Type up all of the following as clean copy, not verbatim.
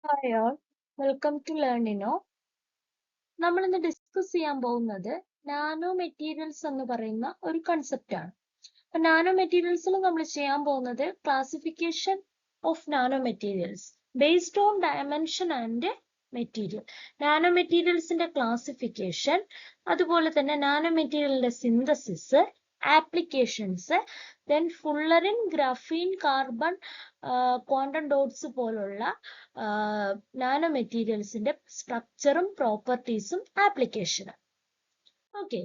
Hi all, welcome to Learnino. നമ്മൾ ഇന്ന് discuss ചെയ്യാൻ പോകുന്നത് നാനോ മെറ്റീരിയൽസ് എന്ന് പറയുന്ന ഒരു കൺസെപ്റ്റ് ആണ്. അപ്പൊ നാനോ മെറ്റീരിയൽസിൽ നമ്മൾ ചെയ്യാൻ പോകുന്നത് classification of nano materials based on dimension and material. Nano മെറ്റീരിയൽസിന്റെ ക്ലാസിഫിക്കേഷൻ, അതുപോലെ തന്നെ നാനോ മെറ്റീരിയലിന്റെ synthesis, applications, then fullerene, graphene, carbon, quantum dots പോലുള്ള നാനോ മെറ്റീരിയൽസിന്റെ സ്ട്രക്ചറും പ്രോപ്പർട്ടീസും ആപ്ലിക്കേഷനും. ഓക്കെ,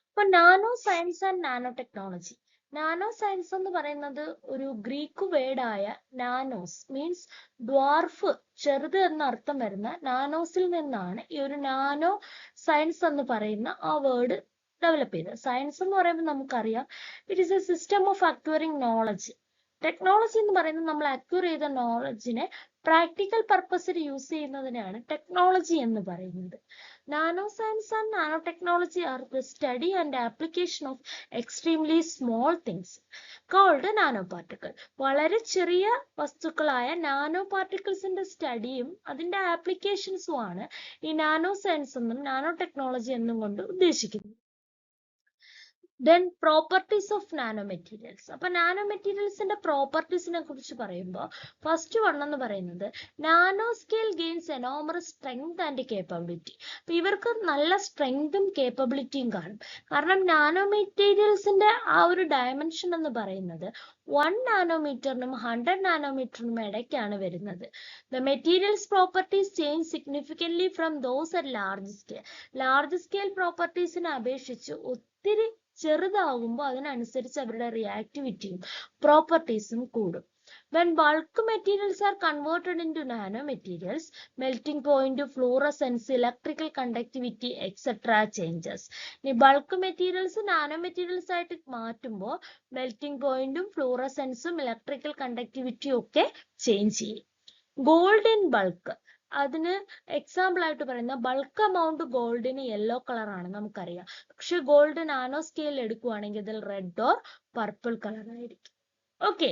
അപ്പൊ nano science and nano technology. Nano science എന്ന് പറയുന്നത് ഒരു ഗ്രീക്ക് വേർഡായ നാനോസ് മീൻസ് ഡ്വാർഫ്, ചെറുത് എന്ന അർത്ഥം വരുന്ന നാനോസിൽ നിന്നാണ് ഈ ഒരു നാനോ സയൻസ് എന്ന് പറയുന്ന ആ വേർഡ് ഡെവലപ്പ് ചെയ്തത്. സയൻസ് എന്ന് പറയുമ്പോൾ നമുക്കറിയാം it is a system of acquiring knowledge. Technology എന്ന് പറയുന്നത് നമ്മൾ അക്വയർ ചെയ്ത നോളജിനെ പ്രാക്ടിക്കൽ പർപ്പസിന് യൂസ് ചെയ്യുന്നതിനാണ് ടെക്നോളജി എന്ന് പറയുന്നത്. Nano science and nano technology are the study and application of extremely small things called nano particle. വളരെ ചെറിയ വസ്തുക്കളായ നാനോ പാർട്ടിക്കിൾസിന്റെ സ്റ്റഡിയും അതിന്റെ ആപ്ലിക്കേഷൻസും ആണ് ഈ നാനോ സയൻസ് എന്നും നാനോ ടെക്നോളജി എന്നും കൊണ്ട് ഉദ്ദേശിക്കുന്നത്. Then properties of nano materials. അപ്പൊ നാനോ മെറ്റീരിയൽസിന്റെ പ്രോപ്പർട്ടീസിനെ കുറിച്ച് പറയുമ്പോൾ ഫസ്റ്റ് വൺ എന്ന് പറയുന്നത് nano scale gains enormous strength and capability. അപ്പൊ ഇവർക്ക് നല്ല സ്ട്രെങ്തും കേപ്പബിലിറ്റിയും കാണും. കാരണം നാനോ മെറ്റീരിയൽസിന്റെ ആ ഒരു ഡയമെൻഷൻ എന്ന് പറയുന്നത് 1 നാനോമീറ്ററിനും 100 നാനോമീറ്ററിനും ഇടയ്ക്കാണ് വരുന്നത്. The materials properties change significantly from those at large scale. Large scale പ്രോപ്പർട്ടീസിനെ അപേക്ഷിച്ച് ഒത്തിരി ചെറുതാകുമ്പോൾ അതിനനുസരിച്ച് അവരുടെ റിയാക്ടിവിറ്റിയും പ്രോപ്പർട്ടീസും കൂടും. When bulk materials are converted into nanomaterials, melting point, fluorescence, electrical conductivity, etc. changes. ഈ ബൾക്ക് മെറ്റീരിയൽസ് നാനോ മെറ്റീരിയൽസ് ആയിട്ട് മാറ്റുമ്പോൾ മെൽറ്റിംഗ് പോയിന്റും ഫ്ലൂറസെൻസും ഇലക്ട്രിക്കൽ കണ്ടക്ടിവിറ്റിയും ഒക്കെ ചേഞ്ച് ചെയ്യും. ഗോൾഡ് ഇൻ ബൾക്ക്, അതിന് എക്സാമ്പിൾ ആയിട്ട് പറയുന്ന ബൾക്ക് എമൗണ്ട് ഗോൾഡിന് യെല്ലോ കളർ ആണ് നമുക്കറിയാം. പക്ഷെ ഗോൾഡ് നാനോ സ്കെയിൽ എടുക്കുവാണെങ്കിൽ ഇതിൽ റെഡ് ഓർ പർപ്പിൾ കളർ ആയിരിക്കും. Okay,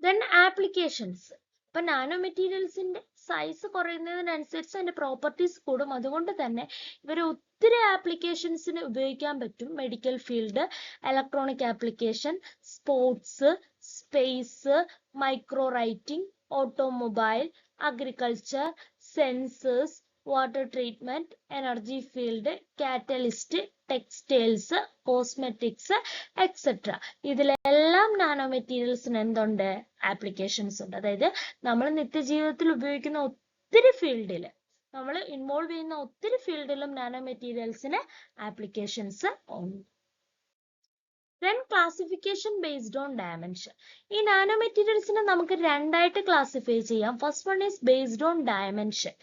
then applications. ഇപ്പൊ നാനോ മെറ്റീരിയൽസിന്റെ സൈസ് കുറയുന്നതിനനുസരിച്ച് അതിന്റെ പ്രോപ്പർട്ടീസ് കൂടും. അതുകൊണ്ട് തന്നെ ഇവർ ഒത്തിരി ആപ്ലിക്കേഷൻസിന് ഉപയോഗിക്കാൻ പറ്റും. Medical field, electronic application, sports, space, micro writing, automobile, agriculture, sensors, water treatment, energy field, catalyst, textiles, cosmetics etcetera. ഇതിലെല്ലാം നാനോ മെറ്റീരിയൽസിന് എന്തുണ്ട്? ആപ്ലിക്കേഷൻസ് ഉണ്ട്. അതായത് നമ്മൾ നിത്യജീവിതത്തിൽ ഉപയോഗിക്കുന്ന ഒത്തിരി ഫീൽഡില്, നമ്മൾ ഇൻവോൾവ് ചെയ്യുന്ന ഒത്തിരി ഫീൽഡിലും നാനോ മെറ്റീരിയൽസിന് ആപ്ലിക്കേഷൻസ് ഉണ്ട്. Then classification based on dimension. ഈ നാനോ മെറ്റീരിയൽസിനെ നമുക്ക് രണ്ടായിട്ട് ക്ലാസിഫൈ ചെയ്യാം. First one is based on dimension.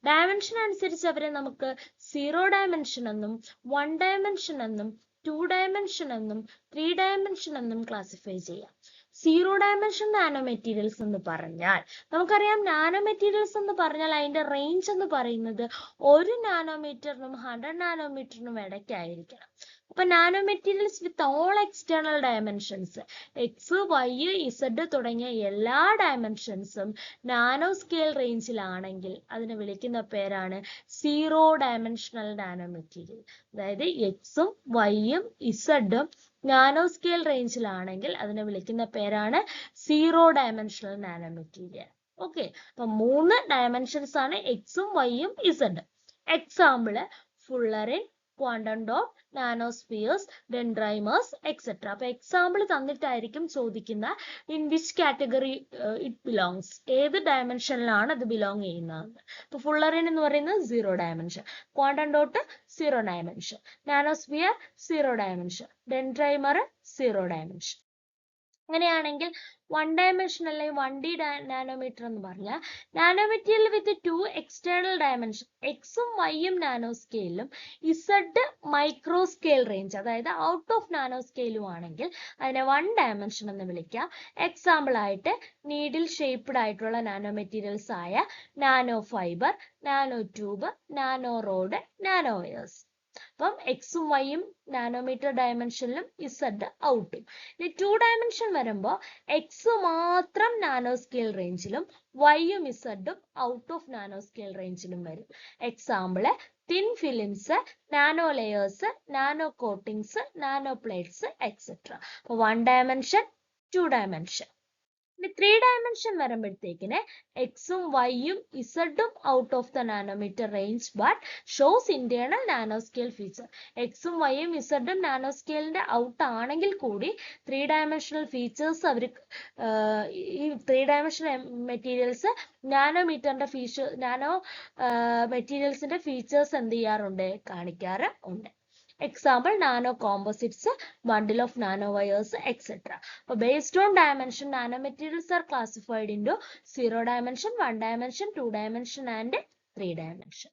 Dimension അനുസരിച്ച് അവരെ നമുക്ക് 0 ഡയമെൻഷൻ എന്നും 1 ഡയമെൻഷൻ എന്നും 2 ഡയമെൻഷൻ എന്നും 3 ഡയമെൻഷൻ എന്നും ക്ലാസിഫൈ ചെയ്യാം. 0 ഡയമെൻഷൻ നാനോ മെറ്റീരിയൽസ് എന്ന് പറഞ്ഞാൽ നമുക്കറിയാം, നാനോ മെറ്റീരിയൽസ് എന്ന് പറഞ്ഞാൽ അതിന്റെ റേഞ്ച് എന്ന് പറയുന്നത് 1 നാനോമീറ്ററിനും 100 നാനോമീറ്ററിനും ഇടയ്ക്കായിരിക്കണം. അപ്പൊ nano materials with all external dimensions, X, Y, Z തുടങ്ങിയ എല്ലാ ഡയമെൻഷൻസും നാനോ സ്കെയിൽ റേഞ്ചിലാണെങ്കിൽ അതിനെ വിളിക്കുന്ന പേരാണ് 0 ഡയമെൻഷണൽ നാനോ മെറ്റീരിയൽ. അതായത് എക്സും വൈയും ഇസഡും നാനോ സ്കെയിൽ റേഞ്ചിലാണെങ്കിൽ അതിനെ വിളിക്കുന്ന പേരാണ് 0 ഡയമെൻഷണൽ നാനോ മെറ്റീരിയൽ. ഓക്കെ, അപ്പൊ 3 ഡയമെൻഷൻസ് ആണ് എക്സും വൈയും ഇസഡും. Example fullerene, quantum dot, nanospheres, dendrimers etcetera. അപ്പൊ എക്സാമ്പിൾ തന്നിട്ടായിരിക്കും ചോദിക്കുന്ന in which category it belongs, ഏത് ഡയമെൻഷനിലാണ് അത് ബിലോങ് ചെയ്യുന്നത്. ഇപ്പൊ ഫുള്ളറിൻ എന്ന് പറയുന്നത് 0 dimension, quantum dot 0 dimension, nanosphere 0 dimension, dendrimer 0 dimension. അങ്ങനെയാണെങ്കിൽ 1 ഡയമെൻഷൻ അല്ലെങ്കിൽ 1D നാനോമീറ്റർ എന്ന് പറഞ്ഞാൽ nano material with 2 external dimension, എക്സും വൈയും നാനോ സ്കെയിലും ഇസഡ് മൈക്രോ സ്കെയിൽ റേഞ്ച്, അതായത് ഔട്ട് ഓഫ് നാനോ സ്കെയിലും ആണെങ്കിൽ അതിനെ 1 ഡയമെൻഷൻ എന്ന് വിളിക്കാം. എക്സാമ്പിൾ ആയിട്ട് നീഡിൽ ഷേപ്ഡ് ആയിട്ടുള്ള നാനോ മെറ്റീരിയൽസ് ആയ nano fibre, nano tube, nano rod, nano wires. അപ്പം എക്സും വൈയും നാനോമീറ്റർ ഡയമെൻഷനിലും ഇസഡ് ഔട്ടും. ഇനി 2 ഡയമെൻഷൻ വരുമ്പോൾ എക്സ് മാത്രം നാനോ സ്കെയിൽ റേഞ്ചിലും വൈയും ഇസഡും ഔട്ട് ഓഫ് നാനോ സ്കെയിൽ റേഞ്ചിലും വരും. Example thin films, nano layers, nano coatings, nano plates etcetera. അപ്പൊ 1 ഡയമെൻഷൻ, 2 ഡയമെൻഷൻ. ഇനി 3 ഡയമെൻഷൻ വരുമ്പോഴത്തേക്കിന് എക്സും വൈയും ഇസഡും out of the nanometre range but shows internal nano scale feature. എക്സും വൈയും ഇസഡും നാനോ സ്കെയിലിന്റെ ഔട്ട് ആണെങ്കിൽ കൂടി 3 ഡയമെൻഷണൽ ഫീച്ചേഴ്സ് അവർ ഈ 3 ഡയമെൻഷണൽ മെറ്റീരിയൽസ് നാനോമീറ്ററിന്റെ നാനോ മെറ്റീരിയൽസിന്റെ ഫീച്ചേഴ്സ് എന്ത് ചെയ്യാറുണ്ട്, കാണിക്കാറ് ഉണ്ട്. Example, nano composites, bundle of nanowires, etc. Based on dimension, nanomaterials are classified into 0 dimension, 1 dimension, 2 dimension, and 3 dimension.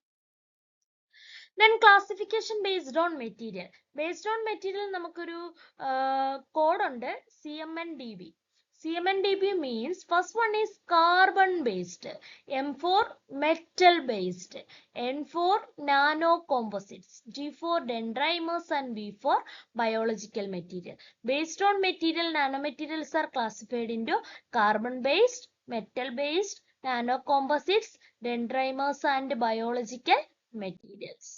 Then classification based on material. Based on material, namakku code under CMNDB. CMNDB means first one is carbon based, M for metal based, N for nano composites, G for dendrimers, and B for biological material. Based on material, nanomaterials are classified into carbon based, metal based, nano composites, dendrimers, and biological materials.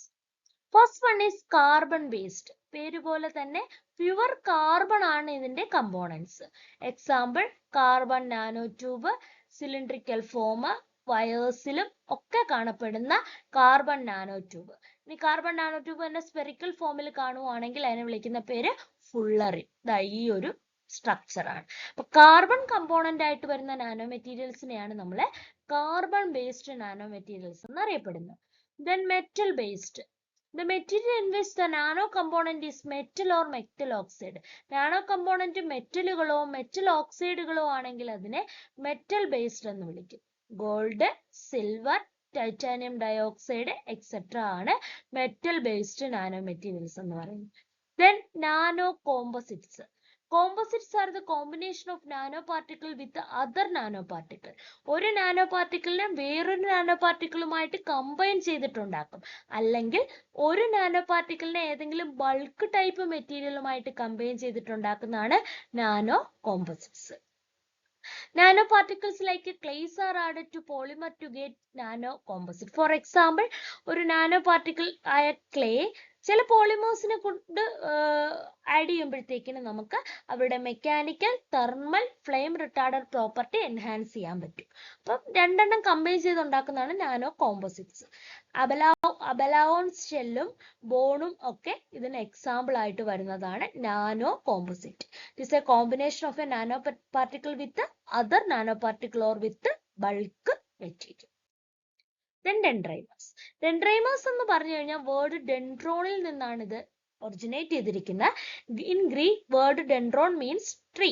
First one is carbon based. പേര് പോലെ തന്നെ pure carbon ആണ് ഇതിന്റെ components. Example carbon nano tube, cylindrical form, വയേഴ്സിലും ഒക്കെ കാണപ്പെടുന്ന carbon nano tube. ഇനി carbon nano tube തന്നെ സ്പെറിക്കൽ ഫോമിൽ കാണുവാണെങ്കിൽ അതിനെ വിളിക്കുന്ന പേര് ഫുള്ളറിൻ. ഈ ഒരു സ്ട്രക്ചർ ആണ്. അപ്പൊ കാർബൺ കമ്പോണന്റ് ആയിട്ട് വരുന്ന നാനോ മെറ്റീരിയൽസിനെയാണ് നമ്മൾ കാർബൺ ബേസ്ഡ് നാനോ മെറ്റീരിയൽസ് എന്ന് അറിയപ്പെടുന്നത്. Then metal based. The material in which the nano component is metal or metal oxide. Nano component മെറ്റലുകളോ മെറ്റൽ ഓക്സൈഡുകളോ ആണെങ്കിൽ അതിനെ മെറ്റൽ ബേസ്ഡ് എന്ന് വിളിക്കും. Gold, silver, titanium dioxide etcetera ആണ് മെറ്റൽ ബേസ്ഡ് നാനോ മെറ്റീരിയൽസ് എന്ന് പറയുന്നത്. Then nano composites. Composites are the combination of nanoparticle with the other nanoparticle. ഒരു നാനോപാർട്ടിക്കിളിനെ വേറൊരു നാനോപാർട്ടിക്കിളുമായിട്ട് കമ്പൈൻ ചെയ്തിട്ടുണ്ടാക്കും. അല്ലെങ്കിൽ ഒരു നാനോപാർട്ടിക്കിളിനെ ഏതെങ്കിലും ബൾക്ക് ടൈപ്പ് മെറ്റീരിയലുമായിട്ട് കമ്പൈൻ ചെയ്തിട്ടുണ്ടാക്കുന്നതാണ് nano composites. Nanoparticles like clays are added to polymer to get nano composite. For example, ഒരു nanoparticle ആയ ക്ലേ ചില പോളിമേഴ്സിനെ കൊണ്ട് ആഡ് ചെയ്യുമ്പോഴത്തേക്കിന് നമുക്ക് അവരുടെ mechanical, thermal, flame retardant property enhance ചെയ്യാൻ പറ്റും. അപ്പം രണ്ടെണ്ണം കമ്പൈൻ ചെയ്ത് ഉണ്ടാക്കുന്നതാണ് നാനോ കോമ്പോസിറ്റ്സ്. അബലാവോൺസ് ഷെല്ലും ബോണും ഒക്കെ ഇതിന് എക്സാമ്പിൾ ആയിട്ട് വരുന്നതാണ് nano composite. It is A combination of A nano particle with other nano particle or with bulk material. Then dendrimers. Dendrimers എന്ന് പറഞ്ഞു കഴിഞ്ഞാൽ വേർഡ് ഡെൻഡ്രോണിൽ നിന്നാണ് ഇത് ഒറിജിനേറ്റ് ചെയ്തിരിക്കുന്നത്. In Greek word dendron means tree.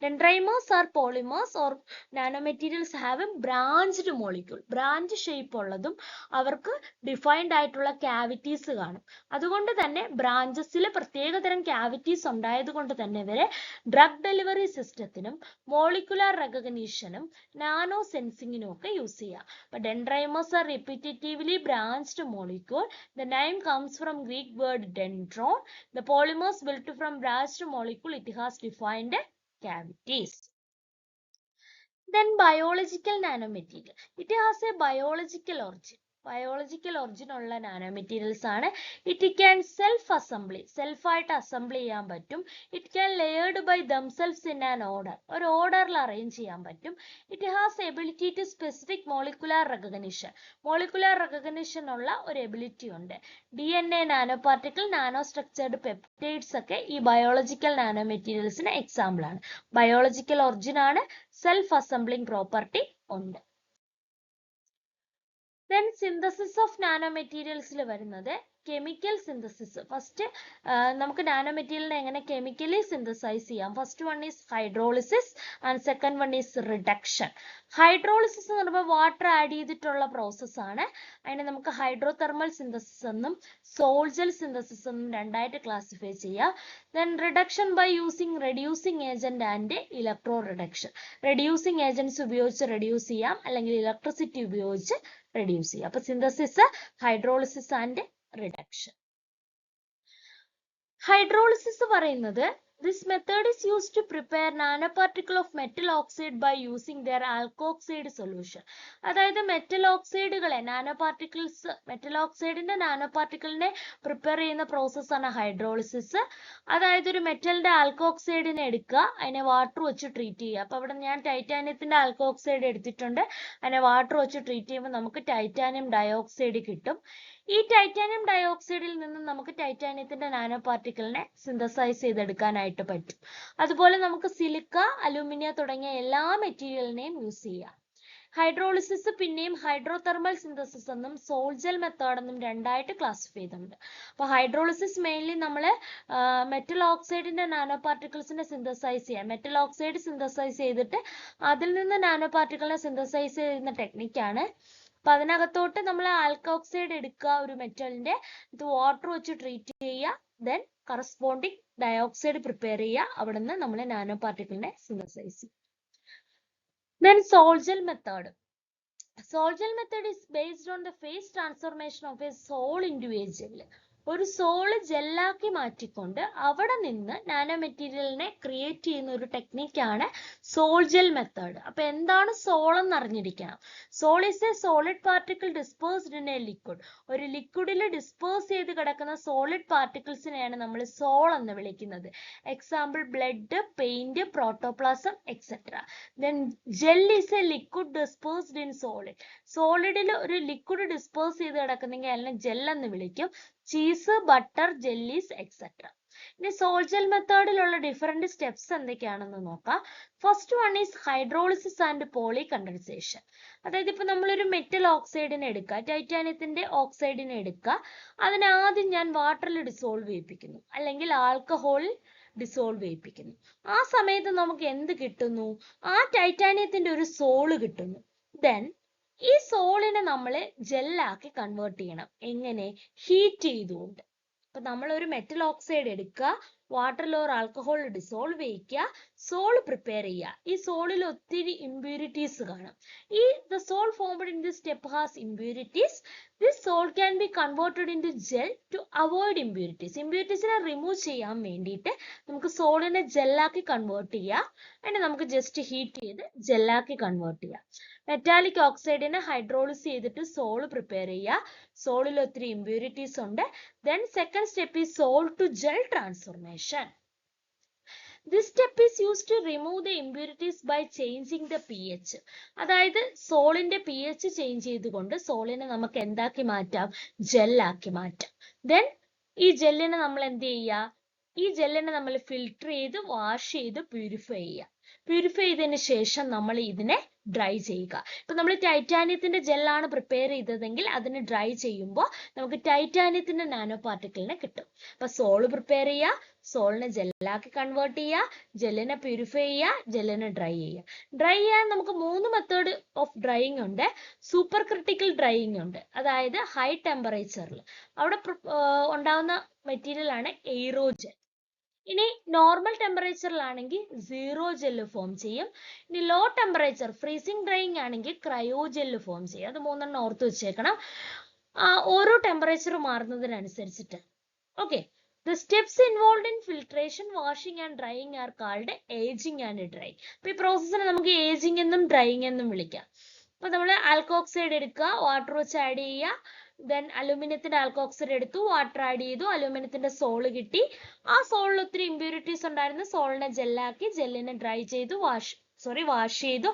Dendrimers are polymers or nanomaterials have a branched molecule. Branch shape ഉള്ളതും അവർക്ക് defined ആയിട്ടുള്ള cavities കാണും. അതുകൊണ്ട് തന്നെ ബ്രാഞ്ചസിൽ പ്രത്യേകതരം ക്യാവിറ്റീസ് ഉണ്ടായത് കൊണ്ട് തന്നെ ഇവരെ ഡ്രഗ് ഡെലിവറി സിസ്റ്റത്തിനും മോളിക്കുലാർ റെക്കഗ്നീഷനും നാനോ സെൻസിങ്ങിനും ഒക്കെ യൂസ് ചെയ്യാം. അപ്പൊ dendrimers are repetitively branched molecule. The name comes from Greek word dendron. The polymers built from branched molecule. It has defined cavities. Then biological nanomaterial. It has a biological origin. Biological origin ഉള്ള nano materials ആണ്. It can self assembly, സെൽഫായിട്ട് assemble ചെയ്യാൻ പറ്റും. It can layered by themselves in an order, ഒരു ഓർഡറിൽ arrange ചെയ്യാൻ പറ്റും. It has ability to specific molecular recognition, molecular recognition ഉള്ള ഒരു എബിലിറ്റി ഉണ്ട്. DNA nano particle, nano structured peptides ഒക്കെ ഈ ബയോളജിക്കൽ നാനോ മെറ്റീരിയൽസിന് എക്സാമ്പിൾ ആണ്. ബയോളജിക്കൽ ഒറിജിൻ ആണ്, സെൽഫ് അസംബ്ലിംഗ് പ്രോപ്പർട്ടി ഉണ്ട്. Then synthesis of nanomaterials വരുന്നത് കെമിക്കൽ സിന്തസിസ്. ഫസ്റ്റ് നമുക്ക് നാനോ മെറ്റീരിയലിനെ എങ്ങനെ കെമിക്കലി സിന്തസൈസ് ചെയ്യാം. First one is hydrolysis and second one is reduction. Hydrolysis എന്ന് പറയുമ്പോൾ വാട്ടർ ആഡ് ചെയ്തിട്ടുള്ള പ്രോസസ് ആണ്. അതിനെ നമുക്ക് ഹൈഡ്രോതെർമൽ സിന്തസിസ് എന്നും സോൾജൽ സിന്തസിസ് എന്നും രണ്ടായിട്ട് ക്ലാസിഫൈ ചെയ്യാം. Then reduction by using reducing agent and electro reduction. Reducing agents ഉപയോഗിച്ച് റെഡ്യൂസ് ചെയ്യാം, അല്ലെങ്കിൽ ഇലക്ട്രിസിറ്റി ഉപയോഗിച്ച് റെഡ്യൂസ് ചെയ്യാം. അപ്പൊ synthesis, hydrolysis and reduction. Hydrolysis പറയുന്നത് this method is used to prepare nanoparticle of metal oxide by using their alkoxide solution. അതായത് metal ഓക്സൈഡുകളെ metal ഓക്സൈഡിന്റെ നാനോപാർട്ടിക്കിളിനെ prepare ചെയ്യുന്ന പ്രോസസ്സാണ് ഹൈഡ്രോളിസിസ്. അതായത് ഒരു മെറ്റലിന്റെ ആൽക്കോക്സൈഡിനെ എടുക്കുക, അതിനെ വാട്ടർ വെച്ച് ട്രീറ്റ് ചെയ്യുക. അപ്പൊ അവിടെ ഞാൻ ടൈറ്റാനിയത്തിന്റെ ആൽക്കോക്സൈഡ് എടുത്തിട്ടുണ്ട്, അതിനെ വാട്ടർ വെച്ച് ട്രീറ്റ് ചെയ്യുമ്പോൾ നമുക്ക് ടൈറ്റാനിയം ഡയോക്സൈഡ് കിട്ടും. ഈ ടൈറ്റാനിയം ഡയോക്സൈഡിൽ നിന്ന് നമുക്ക് ടൈറ്റാനിയത്തിന്റെ നാനോ പാർട്ടിക്കിളിനെ സിന്തസൈസ് ചെയ്തെടുക്കാനായിട്ട് പറ്റും. അതുപോലെ നമുക്ക് സിലിക്ക, അലൂമിനിയം തുടങ്ങിയ എല്ലാ മെറ്റീരിയലിനെയും യൂസ് ചെയ്യാം. ഹൈഡ്രോളിസിസ് പിന്നെയും ഹൈഡ്രോതെർമൽ സിന്തസിസ് എന്നും സോൾജൽ മെത്തേഡ് എന്നും രണ്ടായിട്ട് ക്ലാസിഫൈ ചെയ്തിട്ടുണ്ട്. അപ്പൊ ഹൈഡ്രോളിസിസ് മെയിൻലി നമ്മൾ മെറ്റൽ ഓക്സൈഡിന്റെ നാനോ പാർട്ടിക്കിൾസിനെ സിന്തസൈസ് ചെയ്യാം. മെറ്റൽ ഓക്സൈഡ് സിന്തസൈസ് ചെയ്തിട്ട് അതിൽ നിന്ന് നാനോ പാർട്ടിക്കിളിനെ സിന്തസൈസ് ചെയ്യുന്ന ടെക്നിക്കാണ്. അപ്പൊ അതിനകത്തോട്ട് നമ്മൾ ആൽക്കോക്സൈഡ് എടുക്കുക, ഒരു മെറ്റലിന്റെ, ഇത് വാട്ടർ വെച്ച് ട്രീറ്റ് ചെയ്യുക, ദെൻ കറസ്പോണ്ടിങ് ഡയോക്സൈഡ് പ്രിപ്പയർ ചെയ്യുക, അവിടെ നിന്ന് നമ്മൾ നാനോ പാർട്ടിക്കിളിനെ സിന്തസൈസ് ചെയ്യും. Then Sol-Gel method. Sol-Gel method is based on the phase transformation of a sol into a gel. ഒരു സോള് ജെല്ലാക്കി മാറ്റിക്കൊണ്ട് അവിടെ നിന്ന് നാനോ മെറ്റീരിയലിനെ ക്രിയേറ്റ് ചെയ്യുന്ന ഒരു ടെക്നിക്കാണ് സോൾജൽ മെത്തേഡ്. അപ്പൊ എന്താണ് സോൾ എന്ന് അറിഞ്ഞിരിക്കണം. Sol is a solid particle dispersed in a liquid. ഒരു ലിക്വിഡിൽ ഡിസ്പേഴ്സ് ചെയ്ത് കിടക്കുന്ന സോളിഡ് പാർട്ടിക്കിൾസിനെയാണ് നമ്മൾ സോൾ എന്ന് വിളിക്കുന്നത്. Example blood, paint, protoplasm etcetera. Then gel is a liquid dispersed in solid. സോളിഡിൽ ഒരു ലിക്വിഡ് ഡിസ്പേഴ്സ് ചെയ്ത് കിടക്കുന്നെങ്കിൽ അതിനെ ജെൽ എന്ന് വിളിക്കും. Cheese, butter, jellies etcetera. ഇനി സോൾജൽ മെത്തേഡിലുള്ള ഡിഫറെന്റ് സ്റ്റെപ്സ് എന്തൊക്കെയാണെന്ന് നോക്കാം. First one is hydrolysis and poly condensation. അതായത് ഇപ്പൊ നമ്മളൊരു മെറ്റൽ ഓക്സൈഡിനെ എടുക്കുക, ടൈറ്റാനിയത്തിന്റെ ഓക്സൈഡിനെ എടുക്കുക, അതിനെ ആദ്യം ഞാൻ വാട്ടറിൽ ഡിസോൾവ് ചെയ്യിപ്പിക്കുന്നു, അല്ലെങ്കിൽ ആൽക്കഹോളിൽ ഡിസോൾവ് ചെയ്യിപ്പിക്കുന്നു. ആ സമയത്ത് നമുക്ക് എന്ത് കിട്ടുന്നു? ആ ടൈറ്റാനിയത്തിന്റെ ഒരു സോള് കിട്ടുന്നു. ദെൻ ഈ സോളിനെ നമ്മൾ ജെല്ലാക്കി കൺവേർട്ട് ചെയ്യണം. എങ്ങനെ? ഹീറ്റ് ചെയ്തുകൊണ്ട്. അപ്പൊ നമ്മൾ ഒരു മെറ്റൽ ഓക്സൈഡ് എടുക്കുക, വാട്ടറിൽ ഓർ ആൽക്കഹോളിൽ ഡിസോൾവ് ചെയ്യിക്കുക, സോൾ പ്രിപ്പയർ ചെയ്യുക. ഈ സോളിൽ ഒത്തിരി ഇമ്പ്യൂരിറ്റീസ് കാണും. The sol formed in this step has impurities. This sol can be converted in to gel to avoid impurities. ഇമ്പ്യൂരിറ്റീസിനെ റിമൂവ് ചെയ്യാൻ വേണ്ടിയിട്ട് നമുക്ക് സോളിനെ ജെല്ലാക്കി കൺവേർട്ട് ചെയ്യാം. അതിനെ നമുക്ക് ജസ്റ്റ് ഹീറ്റ് ചെയ്ത് ജെല്ലാക്കി കൺവേർട്ട് ചെയ്യാം. മെറ്റാലിക് ഓക്സൈഡിനെ ഹൈഡ്രോളിസ് ചെയ്തിട്ട് സോൾ പ്രിപ്പയർ ചെയ്യുക. സോളിൽ ഒത്തിരി ഇമ്പ്യൂരിറ്റീസ് ഉണ്ട്. Then second step is sol to gel transformation. This step is used to remove the impurities by changing the pH. അതായത് സോളിന്റെ pH ചേഞ്ച് ചെയ്തുകൊണ്ട് സോളിനെ നമുക്ക് എന്താക്കി മാറ്റാം? ജെല്ലാക്കി മാറ്റാം. ദെൻ ഈ ജെല്ലിനെ നമ്മൾ എന്ത് ചെയ്യുക? ഈ ജെല്ലിനെ നമ്മൾ ഫിൽട്ടർ ചെയ്ത് വാഷ് ചെയ്ത് പ്യൂരിഫൈ ചെയ്യുക. പ്യൂരിഫൈ ചെയ്തതിന് ശേഷം നമ്മൾ ഇതിനെ ഡ്രൈ ചെയ്യുക. ഇപ്പൊ നമ്മൾ ടൈറ്റാനിയത്തിന്റെ ജെല്ലാണ് പ്രിപ്പയർ ചെയ്തതെങ്കിൽ അതിന് ഡ്രൈ ചെയ്യുമ്പോൾ നമുക്ക് ടൈറ്റാനിയത്തിന്റെ നാനോ പാർട്ടിക്കിളിനെ കിട്ടും. അപ്പൊ സോള് പ്രിപ്പയർ ചെയ്യുക, സോളിനെ ജെല്ലാക്കി കൺവേർട്ട് ചെയ്യുക, ജെല്ലിനെ പ്യൂരിഫൈ ചെയ്യുക, ജെല്ലിനെ ഡ്രൈ ചെയ്യുക. ഡ്രൈ ചെയ്യാൻ നമുക്ക് 3 മെത്തേഡ് ഓഫ് ഡ്രൈയിങ് ഉണ്ട്. സൂപ്പർ ക്രിട്ടിക്കൽ ഡ്രൈയിങ് ഉണ്ട്, അതായത് ഹൈ ടെമ്പറേച്ചറിൽ അവിടെ ഉണ്ടാവുന്ന മെറ്റീരിയൽ ആണ് എയ്റോജെൽ. ഇനി നോർമൽ ടെമ്പറേച്ചറിലാണെങ്കിൽ സീറോ ജെല്ല് ഫോം ചെയ്യും. ഇനി ലോ ടെമ്പറേച്ചർ ഫ്രീസിംഗ് ഡ്രൈയിങ് ആണെങ്കിൽ ക്രയോജെല്ല് ഫോം ചെയ്യും. അത് 3 ഓർത്ത് വെച്ചേക്കണം, ഓരോ ടെമ്പറേച്ചർ മാറുന്നതിനനുസരിച്ചിട്ട്. Okay, the steps involved in filtration, washing and drying are called aging and drying. അപ്പൊ ഈ പ്രോസസ്സിനെ നമുക്ക് ഏജിങ് എന്നും ഡ്രൈയിങ് എന്നും വിളിക്കാം. അപ്പൊ നമ്മൾ ആൽക്കോക്സൈഡ് എടുക്കുക, വാട്ടർ വെച്ച് ആഡ് ചെയ്യുക, ദെൻ അലൂമിനിയത്തിന്റെ ആൽക്കോക്സൈഡ് എടുത്തു, വാട്ടർ ആഡ് ചെയ്തു, അലൂമിനിയത്തിന്റെ സോള് കിട്ടി. ആ സോളിൽ ഒത്തിരി ഇമ്പ്യൂരിറ്റീസ് ഉണ്ടായിരുന്നു. സോളിനെ ജെല്ലാക്കി, ജെല്ലിനെ ഡ്രൈ ചെയ്തു, വാഷ് ചെയ്തു,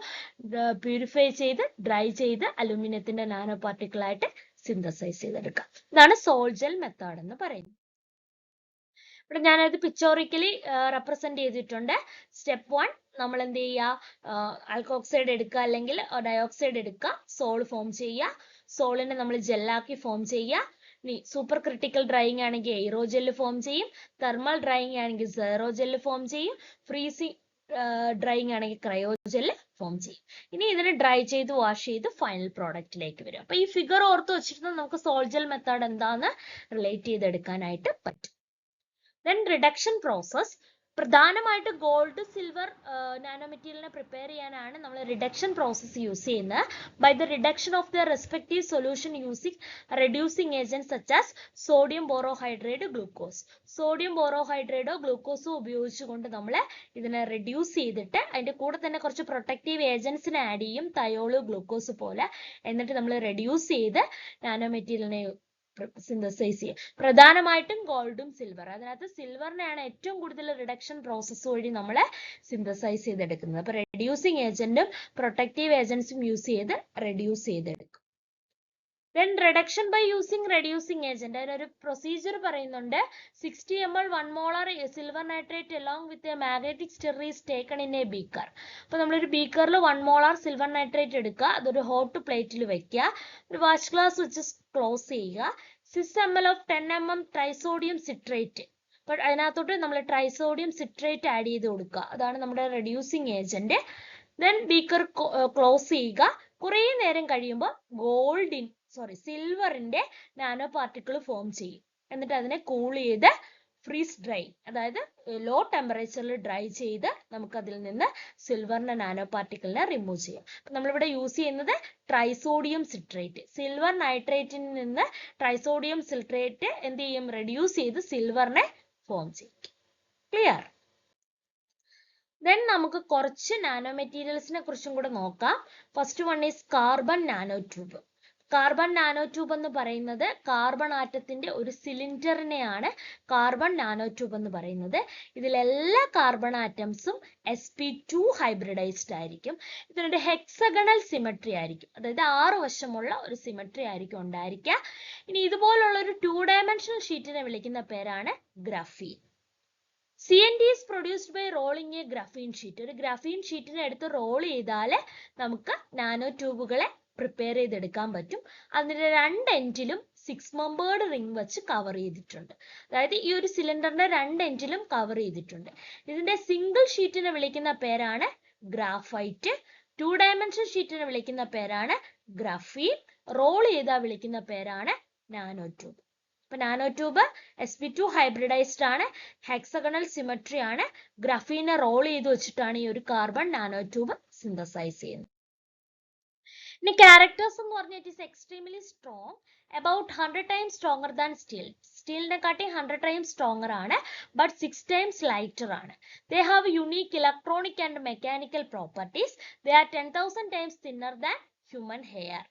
പ്യൂരിഫൈ ചെയ്ത്, ഡ്രൈ ചെയ്ത് അലൂമിനിയത്തിന്റെ നാനോ പാർട്ടിക്കിൾ ആയിട്ട് സിന്തസൈസ് ചെയ്തെടുക്കാം. ഇതാണ് സോൾജൽ മെത്തേഡ് എന്ന് പറയുന്നത്. ഇവിടെ ഞാനത് പിക്ചോറിക്കലി റെപ്രസെന്റ് ചെയ്തിട്ടുണ്ട്. സ്റ്റെപ്പ് 1 നമ്മൾ എന്ത് ചെയ്യുക? ആൽക്കോക്സൈഡ് എടുക്കുക അല്ലെങ്കിൽ ഡയോക്സൈഡ് എടുക്കുക, സോൾ ഫോം ചെയ്യുക, സോളിനെ നമ്മൾ ജെല്ലാക്കി ഫോം ചെയ്യുക. ഇനി സൂപ്പർ ക്രിട്ടിക്കൽ ഡ്രൈയിങ് ആണെങ്കിൽ എയ്റോജെല്ല് ഫോം ചെയ്യും, തെർമൽ ഡ്രൈയിങ് ആണെങ്കിൽ സീറോജെല്ല് ഫോം ചെയ്യും, ഫ്രീസിംഗ് ഡ്രൈയിങ് ആണെങ്കിൽ ക്രയോജെല്ല് ഫോം ചെയ്യും. ഇനി ഇതിനെ ഡ്രൈ ചെയ്ത് വാഷ് ചെയ്ത് ഫൈനൽ പ്രോഡക്റ്റിലേക്ക് വരും. അപ്പൊ ഈ ഫിഗർ ഓർത്ത് വെച്ചിട്ട് നമുക്ക് സോൾജൽ മെത്തേഡ് എന്താന്ന് റിലേറ്റ് ചെയ്തെടുക്കാനായിട്ട് പറ്റും. Then reduction process. പ്രധാനമായിട്ട് ഗോൾഡ് സിൽവർ നാനോ മെറ്റീരിയലിനെ പ്രിപ്പയർ ചെയ്യാനാണ് നമ്മൾ റിഡക്ഷൻ പ്രോസസ്സ് യൂസ് ചെയ്യുന്നത്. By the reduction of the respective solution using reducing agent such as sodium borohydrate, glucose. സോഡിയം ബോറോഹൈഡ്രേറ്റോ ഗ്ലൂക്കോസോ ഉപയോഗിച്ചുകൊണ്ട് നമ്മൾ ഇതിനെ റെഡ്യൂസ് ചെയ്തിട്ട് അതിന്റെ കൂടെ തന്നെ കുറച്ച് പ്രൊട്ടക്റ്റീവ് ഏജന്റ്സിനെ ആഡ് ചെയ്യും, തയോള്, ഗ്ലൂക്കോസ് പോലെ. എന്നിട്ട് നമ്മൾ റെഡ്യൂസ് ചെയ്ത് നാനോ മെറ്റീരിയലിനെ സിന്തസൈസ് ചെയ്യുക. പ്രധാനമായിട്ടും ഗോൾഡും സിൽവർ. അതിനകത്ത് സിൽവറിനെയാണ് ഏറ്റവും കൂടുതൽ റിഡക്ഷൻ പ്രോസസ്സ് വഴി നമ്മൾ സിന്തസൈസ് ചെയ്തെടുക്കുന്നത്. അപ്പൊ റെഡ്യൂസിങ് ഏജന്റും പ്രൊട്ടക്റ്റീവ് ഏജന്റ്സും യൂസ് ചെയ്ത് റെഡ്യൂസ് ചെയ്തെടുക്കും. Then reduction by using reducing agent. അതിനൊരു പ്രൊസീജിയർ പറയുന്നുണ്ട്. 60 ml 1 molar silver nitrate along with a magnetic stir is taken in a beaker. അപ്പോൾ നമ്മളൊരു ബീക്കറിൽ 1 molar silver nitrate എടുക്കുക, അതൊരു ഹോട്ട് പ്ലേറ്റിൽ വെക്കുക, ഒരു വാച്ച് ഗ്ലാസ് വെച്ച് ക്ലോസ് ചെയ്യുക. 6 ml of 10 mm trisodium citrate. അപ്പോൾ അതിനകത്തോട്ട് നമ്മൾ ട്രൈസോഡിയം സിട്രേറ്റ് ആഡ് ചെയ്ത് കൊടുക്കുക. അതാണ് നമ്മുടെ reducing agent. Then beaker close ചെയ്യുക. കുറേ നേരം കഴിയുമ്പോൾ സിൽവറിന്റെ നാനോ പാർട്ടിക്കിൾ ഫോം ചെയ്യും. എന്നിട്ട് അതിനെ കൂൾ ചെയ്ത് ഫ്രീസ് ഡ്രൈ, അതായത് ലോ ടെമ്പറേച്ചറിൽ ഡ്രൈ ചെയ്ത് നമുക്ക് അതിൽ നിന്ന് സിൽവറിന്റെ നാനോ പാർട്ടിക്കിളിനെ റിമൂവ് ചെയ്യാം. നമ്മളിവിടെ യൂസ് ചെയ്യുന്നത് ട്രൈസോഡിയം സിട്രേറ്റ്. സിൽവർ നൈട്രേറ്റിൽ നിന്ന് ട്രൈസോഡിയം സിട്രേറ്റ് എന്ത് ചെയ്യും? റെഡ്യൂസ് ചെയ്ത് സിൽവറിനെ ഫോം ചെയ്യും. ക്ലിയർ? ദെൻ നമുക്ക് കുറച്ച് നാനോ മെറ്റീരിയൽസിനെ കുറിച്ചും കൂടെ നോക്കാം. First one is carbon nano tube. Carbon nano tube എന്ന് പറയുന്നത് കാർബൺ ആറ്റത്തിന്റെ ഒരു സിലിണ്ടറിനെയാണ് കാർബൺ നാനോ ട്യൂബ് എന്ന് പറയുന്നത്. ഇതിലെല്ലാ കാർബൺ ആറ്റംസും sp2 ഹൈബ്രിഡൈസ്ഡ് ആയിരിക്കും. ഇതിനൊരു ഹെക്സഗണൽ സിമെട്രി ആയിരിക്കും, അതായത് 6 വശമുള്ള ഒരു സിമെട്രി ആയിരിക്കും ഉണ്ടായിരിക്കുക. ഇനി ഇതുപോലുള്ള ഒരു 2 ഡയമെൻഷണൽ ഷീറ്റിനെ വിളിക്കുന്ന പേരാണ് graphene. CNT is produced by rolling a graphene sheet. ഒരു ഗ്രാഫീൻ ഷീറ്റിനെ എടുത്ത് റോൾ ചെയ്താൽ നമുക്ക് നാനോ ട്യൂബുകളെ പ്രിപ്പയർ ചെയ്തെടുക്കാൻ പറ്റും. അതിന്റെ 2 എൻഡിലും 6 മെമ്പേർഡ് റിംഗ് വെച്ച് കവർ ചെയ്തിട്ടുണ്ട്. അതായത് ഈ ഒരു സിലിണ്ടറിന്റെ 2 എൻഡിലും കവർ ചെയ്തിട്ടുണ്ട്. ഇതിന്റെ സിംഗിൾ ഷീറ്റിനെ വിളിക്കുന്ന പേരാണ് ഗ്രാഫൈറ്റ്. 2 ഡയമെൻഷൻ ഷീറ്റിനെ വിളിക്കുന്ന പേരാണ് ഗ്രാഫീൻ. റോൾ ചെയ്താൽ വിളിക്കുന്ന പേരാണ് നാനോ ട്യൂബ്. അപ്പൊ നാനോ ട്യൂബ് sp2 ഹൈബ്രിഡൈസ്ഡ് ആണ്, ഹെക്സഗണൽ സിമെട്രി ആണ്. ഗ്രാഫീനെ റോൾ ചെയ്ത് വെച്ചിട്ടാണ് ഈ ഒരു കാർബൺ നാനോ ട്യൂബ് സിന്തസൈസ് ചെയ്യുന്നത്. ഇനി ക്യാരക്ടേഴ്സ് എന്ന് പറഞ്ഞാൽ it is extremely strong, about 100 times stronger than steel. സ്റ്റീലിനെ കാട്ടി 100 times stronger ആണ്, but 6 times lighter ആണ്. They have unique electronic and mechanical properties. They are 10,000 times thinner than human hair.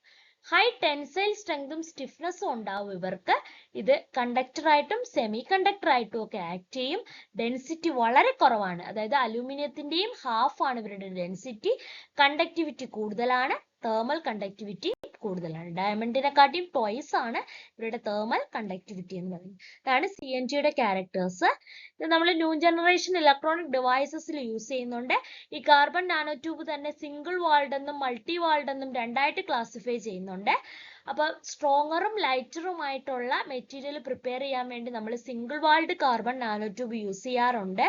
High tensile സ്ട്രെങ്തും സ്റ്റിഫ്നെസ്സും ഉണ്ടാവും ഇവർക്ക്. ഇത് കണ്ടക്ടർ ആയിട്ടും semi conductor ആയിട്ടും ഒക്കെ ആക്ട് ചെയ്യും. ഡെൻസിറ്റി വളരെ കുറവാണ്, അതായത് അലൂമിനിയത്തിന്റെയും ഹാഫ് ആണ് ഇവരുടെ ഡെൻസിറ്റി. കണ്ടക്ടിവിറ്റി കൂടുതലാണ്, തേർമൽ കണ്ടക്ടിവിറ്റി കൂടുതലാണ്. ഡയമണ്ടിനെക്കാട്ടിയും ട്വൈസ് ആണ് ഇവരുടെ തേർമൽ കണ്ടക്ടിവിറ്റി എന്ന് പറയുന്നത്. ഇതാണ് CNTയുടെ ക്യാരക്ടേഴ്സ്. ഇത് നമ്മൾ ന്യൂ ജനറേഷൻ ഇലക്ട്രോണിക് ഡിവൈസസിൽ യൂസ് ചെയ്യുന്നുണ്ട്. ഈ കാർബൺ നാനോ ട്യൂബ് തന്നെ സിംഗിൾ വാൾഡ് എന്നും മൾട്ടി വാൾഡ് എന്നും രണ്ടായിട്ട് ക്ലാസിഫൈ ചെയ്യുന്നുണ്ട്. അപ്പൊ സ്ട്രോങ്ങറും ലൈറ്ററുമായിട്ടുള്ള മെറ്റീരിയൽ പ്രിപ്പയർ ചെയ്യാൻ വേണ്ടി നമ്മൾ single walled carbon nano tube use ചെയ്യാറുണ്ട്.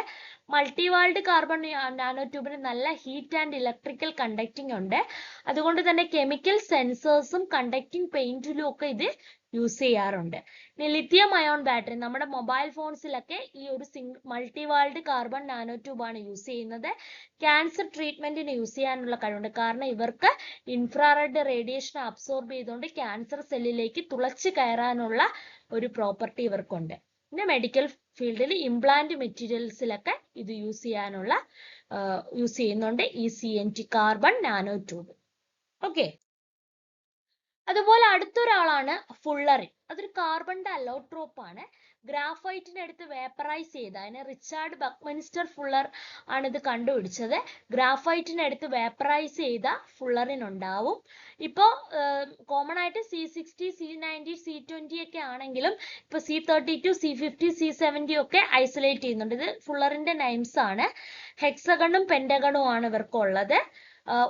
മൾട്ടി വാൾഡ് കാർബൺ നാനോ ട്യൂബിന് നല്ല ഹീറ്റ് ആൻഡ് ഇലക്ട്രിക്കൽ കണ്ടക്ടിങ് ഉണ്ട്. അതുകൊണ്ട് തന്നെ കെമിക്കൽ സെൻസേഴ്സും കണ്ടക്ടിങ് പെയിന്റിലും ഒക്കെ ഇത് യൂസ് ചെയ്യാറുണ്ട്. ഇനി ലിഥിയം അയോൺ ബാറ്ററി, നമ്മുടെ മൊബൈൽ ഫോൺസിലൊക്കെ ഈ ഒരു multi walled carbon nano tube ആണ് യൂസ് ചെയ്യുന്നത്. ക്യാൻസർ ട്രീറ്റ്മെന്റിന് യൂസ് ചെയ്യാനുള്ള കഴിവുണ്ട്, കാരണം ഇവർക്ക് ഇൻഫ്രാറെഡ് റേഡിയേഷൻ അബ്സോർബ് ചെയ്തുകൊണ്ട് ക്യാൻസർ സെല്ലിലേക്ക് തുളച്ചു കയറാനുള്ള ഒരു പ്രോപ്പർട്ടി ഇവർക്കുണ്ട്. പിന്നെ മെഡിക്കൽ ഫീൽഡിൽ ഇംപ്ലാന്റ് മെറ്റീരിയൽസിലൊക്കെ ഇത് യൂസ് ചെയ്യുന്നുണ്ട് ഈ CNT carbon nano tube. Okay, അതുപോലെ അടുത്തൊരാളാണ് ഫുള്ളറിൻ. അതൊരു കാർബണിന്റെ അലോട്രോപ്പ് ആണ്. ഗ്രാഫൈറ്റിനെ എടുത്ത് വേപ്പറൈസ് ചെയ്ത്, അതിനെ റിച്ചാർഡ് ബക്മിൻസ്റ്റർ ഫുള്ളർ ആണ് ഇത് കണ്ടുപിടിച്ചത്. ഗ്രാഫൈറ്റിനെ എടുത്ത് വേപ്പറൈസ് ചെയ്ത ഫുള്ളറിൻ ഉണ്ടാവും. ഇപ്പോ കോമൺ ആയിട്ട് C60, C90, C20 ഒക്കെ ആണെങ്കിലും ഇപ്പൊ C32, C50, C70 ഒക്കെ ഐസൊലേറ്റ് ചെയ്യുന്നുണ്ട്. ഇത് ഫുള്ളറിന്റെ നെയിംസ് ആണ്. ഹെക്സഗണും പെന്റഗണും ആണ് ഇവർക്കുള്ളത്.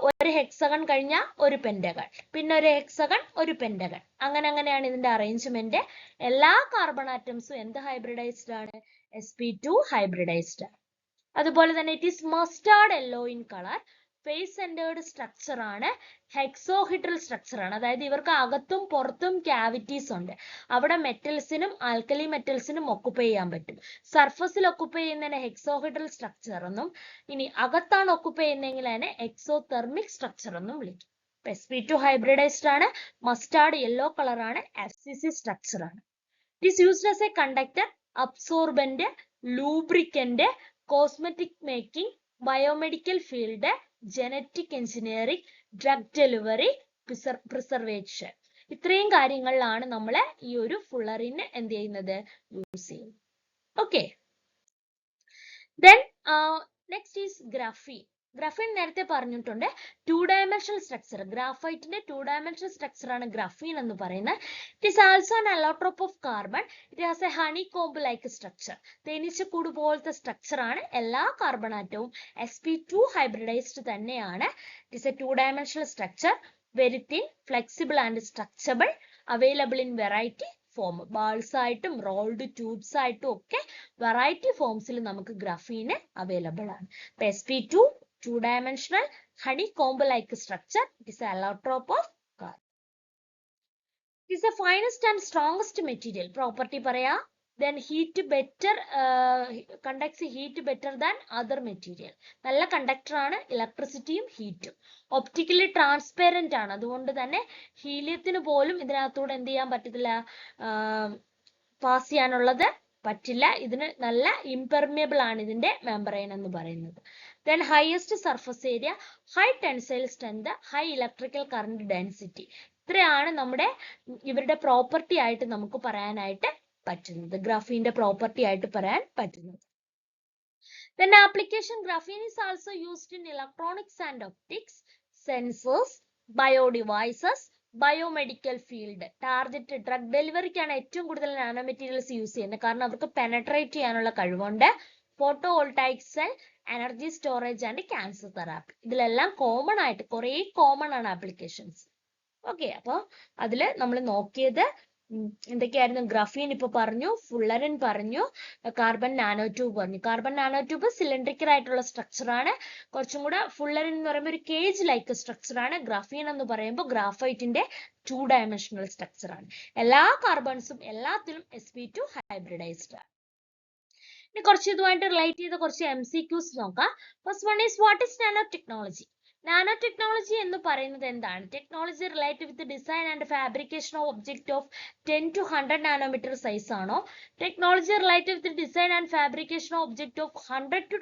ഒരു ഹെക്സഗൺ കഴിഞ്ഞാൽ ഒരു പെന്റഗൺ, പിന്നെ ഒരു ഹെക്സഗൺ, ഒരു പെന്റഗൺ, അങ്ങനെയാണ് ഇതിന്റെ അറേഞ്ച്മെന്റ്. എല്ലാ കാർബൺ ആറ്റംസും എന്ത് ഹൈബ്രിഡൈസ്ഡ് ആണ്? sp2 ഹൈബ്രിഡൈസ്ഡ് ആണ്. അതുപോലെ തന്നെ it is mustard yellow in colour. Space centred structure ആണ്, ഹെക്സോഹിഡ്രൽ സ്ട്രക്ചർ ആണ്. അതായത് ഇവർക്ക് അകത്തും പുറത്തും ക്യാവിറ്റീസ് ഉണ്ട്. അവിടെ മെറ്റൽസിനും ആൽക്കലി മെറ്റൽസിനും ഒക്കുപ്പൈ ചെയ്യാൻ പറ്റും. സർഫസിൽ ഒക്കുപ്പൈ ചെയ്യുന്നതിന് ഹെക്സോഹിഡ്രൽ സ്ട്രക്ചർ എന്നും, ഇനി അകത്താണ് ഒക്കുപ്പൈ ചെയ്യുന്നതെങ്കിൽ അതിനെ എക്സോതെർമിക് സ്ട്രക്ചർ എന്നും വിളിക്കും. sp2 ഹൈബ്രിഡൈസ്ഡ് ആണ്, മസ്റ്റാർഡ് യെല്ലോ കളർ ആണ്, FCC സ്ട്രക്ചർ ആണ്. It is used as A conductor, absorbent, lubricant, cosmetic making, biomedical field, genetic engineering, drug delivery, preservation. ഇത്രയും കാര്യങ്ങളിലാണ് നമ്മൾ ഈ ഒരു ഫുള്ളറിന് എന്ത് ചെയ്യുന്നത്, യൂസ് ചെയ്യുന്നത്. Okay, then next is graphene. Graphene നേരത്തെ പറഞ്ഞിട്ടുണ്ട്, 2-dimensional സ്ട്രക്ചർ. ഗ്രാഫൈറ്റിന്റെ 2-dimensional സ്ട്രക്ചർ ആണ് ഗ്രാഫീൻ എന്ന് പറയുന്നത്. It is also an allotrope of carbon. It has a honeycomb like structure. തേനീച്ചക്കൂട് പോലത്തെ സ്ട്രക്ചർ ആണ്. എല്ലാ കാർബൺ ആറ്റവും sp2 ഹൈബ്രിഡൈസ്ഡ് തന്നെയാണ്. It is a 2-dimensional structure, very thin, flexible and stretchable, available in variety form. Balls ആയിട്ടും rolled tubes ആയിട്ടും ഒക്കെ variety ഫോംസിൽ നമുക്ക് ഗ്രാഫീന് അവൈലബിൾ ആണ്. sp2 2-dimensional honeycomb like structure. It is an allotrope of carbon. It is the finest and strongest material. Property paraya. Then heat better, conducts heat better than other material. Nalla conductor aanu, electricity um heat. Optically transparent aanu. അതുകൊണ്ട് തന്നെ ഹീലിയത്തിന് പോലും ഇതിനകത്തൂടെ എന്ത് ചെയ്യാൻ പറ്റത്തില്ല, pass ചെയ്യാനുള്ളത് പറ്റില്ല. ഇതിന് നല്ല ഇംപെർമിയബിൾ ആണ് ഇതിന്റെ മെംബ്രെയിൻ എന്ന് പറയുന്നത്. Then highest surface area, high tensile strength, high electrical current density. ഇത്രയാണ് നമ്മുടെ ഇവരുടെ പ്രോപ്പർട്ടി ആയിട്ട് നമുക്ക് പറയാനായിട്ട് പറ്റുന്നത്, ഗ്രാഫീന്റെ പ്രോപ്പർട്ടി ആയിട്ട് പറയാൻ പറ്റുന്നത്. Then application, graphene is also used in electronics and optics, sensors, bio devices, biomedical field. Target drug ഡെലിവറിക്കാണ് ഏറ്റവും കൂടുതൽ നാനോ മെറ്റീരിയൽസ് യൂസ് ചെയ്യുന്നത്, കാരണം അവർക്ക് പെനട്രേറ്റ് ചെയ്യാനുള്ള കഴിവുണ്ട്. Photo voltaic cell, energy storage and cancer therapy, ഇതിലെല്ലാം കോമൺ ആയിട്ട് കുറെ കോമൺ ആണ് ആപ്ലിക്കേഷൻസ്. ഓക്കെ, അപ്പോൾ അതില് നമ്മൾ നോക്കിയത് എന്തൊക്കെയായിരുന്നു? ഗ്രാഫീൻ ഇപ്പൊ പറഞ്ഞു, ഫുള്ളറിൻ പറഞ്ഞു, കാർബൺ നാനോ ട്യൂബ് പറഞ്ഞു. കാർബൺ നാനോ ട്യൂബ് സിലിണ്ടറിക്കൽ ആയിട്ടുള്ള സ്ട്രക്ചർ ആണ്. കുറച്ചും കൂടെ ഫുള്ളറിൻ എന്ന് പറയുമ്പോൾ ഒരു കേജ് ലൈക്ക് സ്ട്രക്ചർ ആണ്. ഗ്രാഫീൻ എന്ന് പറയുമ്പോൾ ഗ്രാഫൈറ്റിന്റെ 2-dimensional സ്ട്രക്ചർ ആണ്. എല്ലാ കാർബൺസും എല്ലാത്തിലും sp2 ഹൈബ്രിഡൈസ്ഡ് ആണ്. ഇനി കുറച്ച് ഇതുമായിട്ട് റിലേറ്റ് ചെയ്ത കുറച്ച് MCQs നോക്കാം. First one is what is nano technology? Nano technology എന്ന് പറയുന്നത് എന്താണ്? Technology related with design and fabrication of object of 10 to 100 nanometre size ആണോ? Technology related with design and fabrication of object of 100 to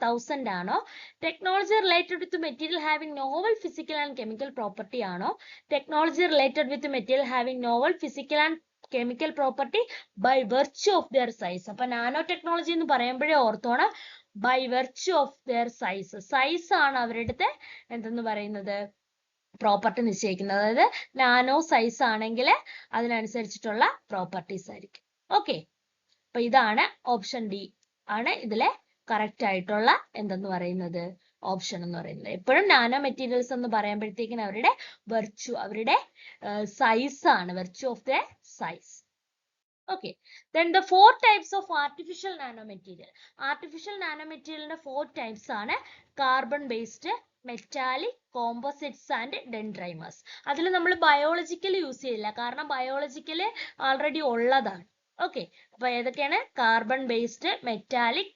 1000 ആണോ? Technology related with material having novel physical and chemical property ആണോ? Technology related with material having novel physical and chemical property by virtue of their size. അപ്പൊ nano technology എന്ന് പറയുമ്പോഴേ ഓർത്തോണം, by virtue of their size. Size ആണ് അവരുടെ എന്തെന്ന് പറയുന്നത്, property നിശ്ചയിക്കുന്നത്. അതായത് നാനോ സൈസ് ആണെങ്കിൽ അതിനനുസരിച്ചിട്ടുള്ള പ്രോപ്പർട്ടീസ് ആയിരിക്കും. ഓക്കെ, അപ്പൊ ഇതാണ് ഓപ്ഷൻ ഡി ആണ് ഇതിലെ കറക്റ്റ് ആയിട്ടുള്ള എന്തെന്ന് പറയുന്നത് ഓപ്ഷൻ എന്ന് പറയുന്നത്. എപ്പോഴും നാനോ മെറ്റീരിയൽസ് എന്ന് പറയുമ്പോഴത്തേക്കിന് അവരുടെ വെർച്യൂ, അവരുടെ സൈസ് ആണ്, virtue of the size. Okay, then the 4 types of artificial nanomaterial. Artificial nanomaterial 4 types ആണ്: carbon based, metallic, composites and dendrimers. അതിൽ നമ്മൾ ബയോളജിക്കൽ യൂസ് ചെയ്യില്ല, കാരണം ബയോളജിക്കൽ ആൾറെഡി ഉള്ളതാണ്. ഓക്കെ, അപ്പൊ ഏതൊക്കെയാണ്? Carbon based, metallic,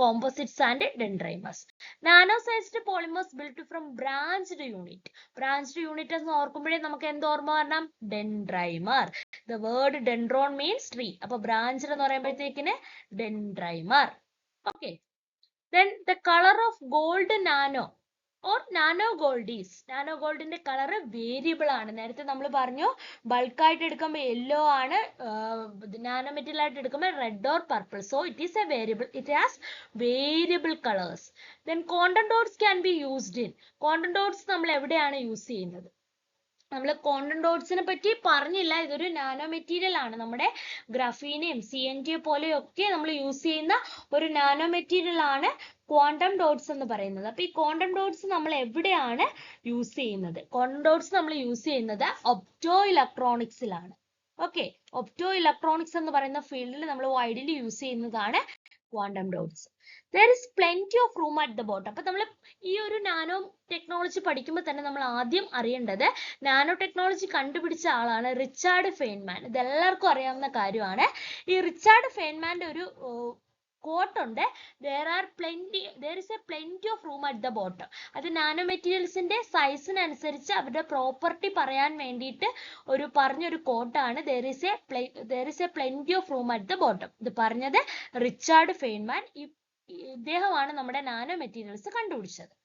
composites and dendrimers. Nano sized polymers built from branched unit. Branched unit എന്ന് ഓർക്കുമ്പോഴേ നമുക്ക് എന്ത് ഓർമ്മ വരണം? dendrimer. The word dendron means tree. അപ്പൊ branched എന്ന് പറയുമ്പോഴത്തേക്കിന് dendrimer. Okay. Then the color of gold nano or nano gold is. Nano goldന്റെ colour variable ആണ്. നേരത്തെ നമ്മൾ പറഞ്ഞു ബൾക്ക് ആയിട്ട് എടുക്കുമ്പോൾ യെല്ലോ ആണ്, നാനോ മെറ്റീരിയൽ ആയിട്ട് എടുക്കുമ്പോൾ red or purple. So it is A variable, it has variable colours. Then quantum dots can be used in. Quantum dots നമ്മൾ എവിടെയാണ് യൂസ് ചെയ്യുന്നത്? നമ്മൾ ക്വാണ്ടം ഡോട്ട്സിനെ പറ്റി പറഞ്ഞില്ല, ഇതൊരു നാനോ മെറ്റീരിയൽ ആണ്. നമ്മുടെ ഗ്രാഫീനെയും CNT പോലെയൊക്കെ നമ്മൾ യൂസ് ചെയ്യുന്ന ഒരു നാനോ മെറ്റീരിയൽ ആണ് ക്വാണ്ടം ഡോട്ട്സ് എന്ന് പറയുന്നത്. അപ്പൊ ഈ ക്വാണ്ടം ഡോട്ട്സ് നമ്മൾ എവിടെയാണ് യൂസ് ചെയ്യുന്നത്? ക്വാണ്ടം ഡോട്ട്സ് നമ്മൾ യൂസ് ചെയ്യുന്നത് ഒപ്റ്റോ ഇലക്ട്രോണിക്സിലാണ്. ഓക്കെ, ഒപ്റ്റോ ഇലക്ട്രോണിക്സ് എന്ന് പറയുന്ന ഫീൽഡിൽ നമ്മൾ വൈഡ്ലി യൂസ് ചെയ്യുന്നതാണ് quantum dots. There is plenty of room at the bottom. അപ്പോൾ നമ്മൾ ഈ ഒരു നാനോ ടെക്നോളജി പഠിക്കുമ്പോൾ തന്നെ നമ്മൾ ആദ്യം അറിയേണ്ടത് നാനോ ടെക്നോളജി കണ്ടുപിടിച്ച ആളാണ് റിച്ചാർഡ് ഫെയ്ൻമാൻ. ഇത് എല്ലാവർക്കും അറിയാവുന്ന കാര്യമാണ്. ഈ റിച്ചാർഡ് ഫെയ്ൻമാന്റെ ഒരു quote ഉണ്ട്, there is a plenty of room at the bottom. അത് നാനോ മെറ്റീരിയൽസിന്റെ സൈസിനനുസരിച്ച് അവരുടെ പ്രോപ്പർട്ടി പറയാൻ വേണ്ടിയിട്ട് പറഞ്ഞൊരു കോട്ടാണ് there is a plenty of room at the bottom. ഇത് പറഞ്ഞത് റിച്ചാർഡ് ഫെയ്ൻമാൻ. ഇദ്ദേഹമാണ് നമ്മുടെ നാനോ മെറ്റീരിയൽസ് കണ്ടുപിടിച്ചത്.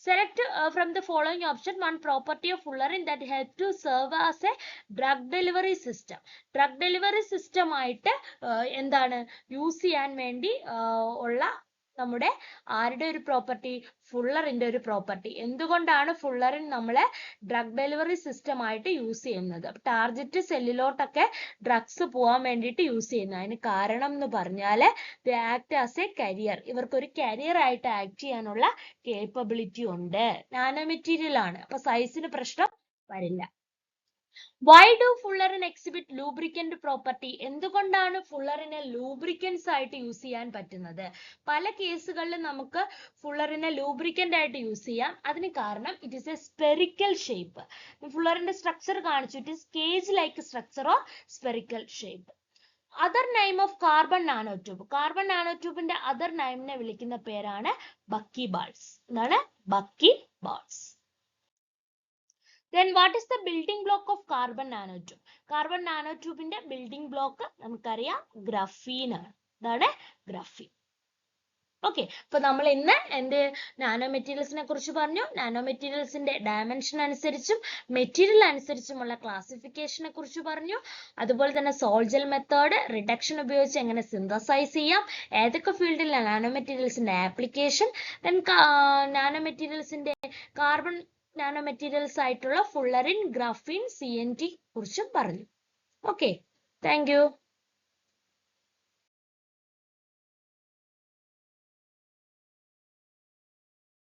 Select from the following option one property of fullerene that help to serve as a drug delivery system. Drug delivery system ആയിട്ട് എന്താണ് use ചെയ്യാൻ വേണ്ടി ഉള്ള നമ്മുടെ ആരുടെ ഒരു പ്രോപ്പർട്ടി? ഫുള്ളറിന്റെ ഒരു പ്രോപ്പർട്ടി. എന്തുകൊണ്ടാണ് ഫുള്ളറിൻ നമ്മളെ ഡ്രഗ് ഡെലിവറി സിസ്റ്റം ആയിട്ട് യൂസ് ചെയ്യുന്നത്? ടാർഗറ്റ് സെല്ലിലോട്ടൊക്കെ ഡ്രഗ്സ് പോകാൻ വേണ്ടിയിട്ട് യൂസ് ചെയ്യുന്നത്. അതിന് കാരണം എന്ന് പറഞ്ഞാല് ദേ ആക്ട് ആസ് എ കരിയർ. ഇവർക്കൊരു കരിയർ ആയിട്ട് ആക്ട് ചെയ്യാനുള്ള കേപ്പബിലിറ്റി ഉണ്ട്. നാനോ മെറ്റീരിയൽ ആണ്, അപ്പൊ സൈസിന് പ്രശ്നം വരില്ല. Why do fullerene exhibit lubricant property? എന്തുകൊണ്ടാണ് ഫുള്ളറിനെ ലൂബ്രിക്കൻസ് ആയിട്ട് യൂസ് ചെയ്യാൻ പറ്റുന്നത്? പല കേസുകളിലും നമുക്ക് ഫുള്ളറിനെ ലൂബ്രിക്കന്റ് ആയിട്ട് യൂസ് ചെയ്യാം. അതിന് കാരണം it is a spherical shape. ഫുള്ളറിന്റെ സ്ട്രക്ചർ കാണിച്ചു, it is cage like structure or spherical shape. Other name of carbon nanotube. കാർബൺ നാനോട്യൂബിന്റെ അതർ നെയിമിനെ വിളിക്കുന്ന പേരാണ് ബക്കി ബാൾസ്. എന്താണ്? Bucky balls. Then what is the building block of carbon nanotube? Carbon nanotube ന്റെ building block നമുക്കറിയാം graphene ആണ്. ഇതാണ് ഗ്രഫീൻ. ഓക്കെ, അപ്പൊ നമ്മൾ ഇന്ന് എന്ത് നാനോ മെറ്റീരിയൽസിനെ കുറിച്ച് പറഞ്ഞു. നാനോ മെറ്റീരിയൽസിന്റെ ഡയമെൻഷൻ അനുസരിച്ചും മെറ്റീരിയൽ അനുസരിച്ചുമുള്ള ക്ലാസിഫിക്കേഷനെ കുറിച്ച് പറഞ്ഞു. അതുപോലെ തന്നെ സോൾജൽ മെത്തേഡ്, റിഡക്ഷൻ ഉപയോഗിച്ച് എങ്ങനെ സിന്തസൈസ് ചെയ്യാം, ഏതൊക്കെ ഫീൽഡിലാണ് നാനോ മെറ്റീരിയൽസിന്റെ ആപ്ലിക്കേഷൻ, ദെൻ നാനോ മെറ്റീരിയൽസിന്റെ കാർബൺ നാനോ മെറ്റീരിയൽസ് ആയിട്ടുള്ള ഫുള്ളറിൻ, ഗ്രഫീൻ, CNT കുറിച്ചും പറഞ്ഞു. Okay, thank U.